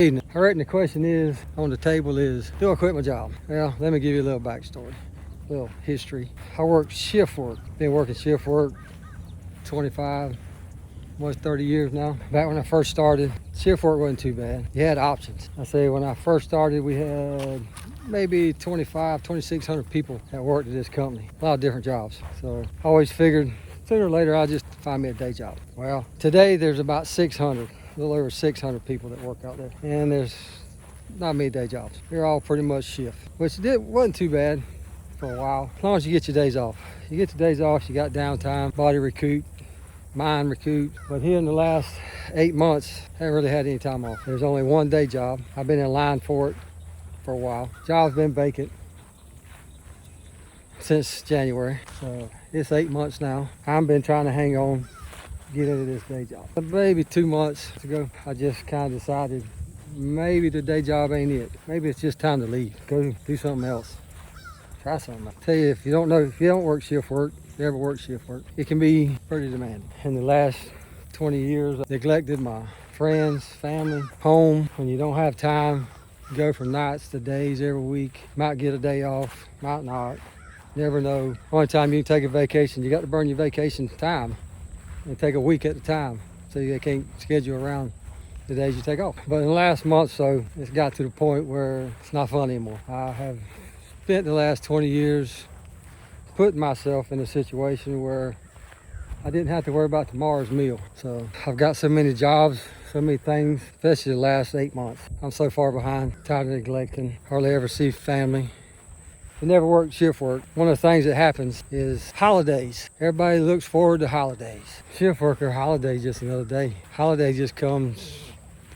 evening. I reckon the question is on the table is, do I quit my job? Well, let me give you a little backstory, a little history. I work shift work. Been working shift work 25, almost 30 years now. Back when I first started, shift work wasn't too bad. You had options. I say when I first started, we had maybe 2,600 people that worked at this company. A lot of different jobs. So I always figured sooner or later I'll just find me a day job. Well, today there's about 600, a little over 600 people that work out there. And there's not many day jobs. They're all pretty much shift, which wasn't too bad for a while, as long as you get your days off. You get your days off, you got downtime, body recoup, mind recoup. But here in the last 8 months, I haven't really had any time off. There's only one day job. I've been in line for it for a while. Job's been vacant since January, so it's 8 months now. I've been trying to hang on, get into this day job. But maybe 2 months ago, I just kind of decided maybe the day job ain't it. Maybe it's just time to leave, go do something else, try something. I tell you, if you don't work shift work, never work shift work, it can be pretty demanding. In the last 20 years, I neglected my friends, family, home. When you don't have time, you go from nights to days every week. Might get a day off, might not. Never know. Only time you can take a vacation, you got to burn your vacation time and take a week at a time, so you can't schedule around the days you take off. But in the last month or so, it's got to the point where it's not fun anymore. I have spent the last 20 years putting myself in a situation where I didn't have to worry about tomorrow's meal. So I've got so many jobs, so many things, especially the last 8 months. I'm so far behind, tired of neglecting, hardly ever see family. I never worked shift work. One of the things that happens is holidays. Everybody looks forward to holidays. Shift worker, holiday just another day. Holiday just comes,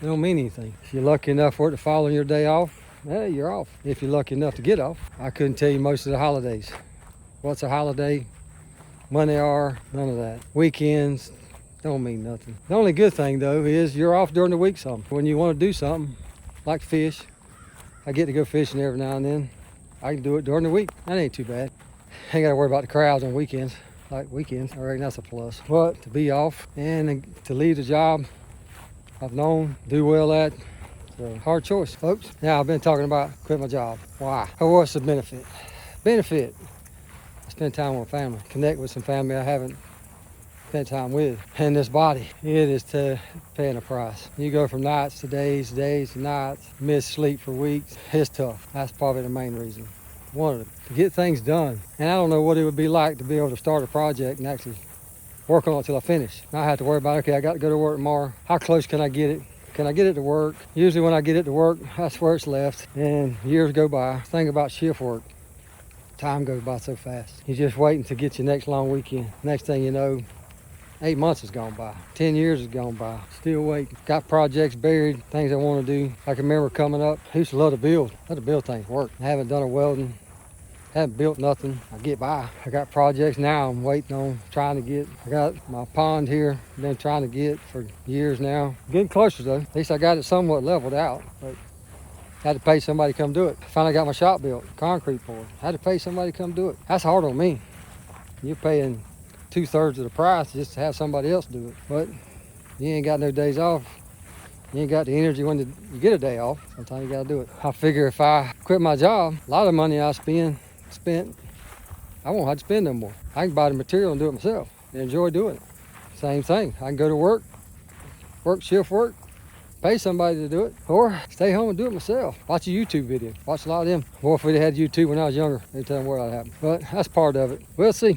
it don't mean anything. If you're lucky enough for it to fall on your day off, yeah, you're off. If you're lucky enough to get off, I couldn't tell you most of the holidays. What's a holiday? When they are, none of that. Weekends don't mean nothing. The only good thing though is you're off during the week some. When you want to do something, like fish, I get to go fishing every now and then. I can do it during the week. That ain't too bad. Ain't got to worry about the crowds on weekends. Like weekends, I reckon that's a plus. But to be off and to leave the job I've known, do well at, so hard choice, folks. Now I've been talking about quit my job. Why? Or what's the benefit? Benefit, I spend time with family, connect with some family I haven't spent time with. And this body, it is paying a price. You go from nights to days to nights, miss sleep for weeks. It's tough. That's probably the main reason. One of them, to get things done. And I don't know what it would be like to be able to start a project and actually work on it until I finish. Not have to worry about, okay, I got to go to work tomorrow. How close can I get it? Can I get it to work? Usually when I get it to work, that's where it's left. And years go by. The thing about shift work, time goes by so fast. You're just waiting to get your next long weekend. Next thing you know, 8 months has gone by. 10 years has gone by. Still waiting. Got projects buried, things I want to do. I can remember coming up, I used to love to build. Love to build things, work. I haven't done a welding, haven't built nothing. I get by. I got projects now I'm waiting on, trying to get. I got my pond here, been trying to get for years now. Getting closer though. At least I got it somewhat leveled out. But had to pay somebody to come do it. Finally got my shop built, concrete poured. Had to pay somebody to come do it. That's hard on me. You're paying 2/3 of the price just to have somebody else do it. But you ain't got no days off. You ain't got the energy when you get a day off. Sometimes you gotta do it. I figure if I quit my job, a lot of money I spent, I won't have to spend no more. I can buy the material and do it myself and enjoy doing it. Same thing. I can go to work shift work, pay somebody to do it, or stay home and do it myself. Watch a YouTube video. Watch a lot of them. Boy, if we'd had YouTube when I was younger, they'd tell them what I'd happen. But that's part of it. We'll see.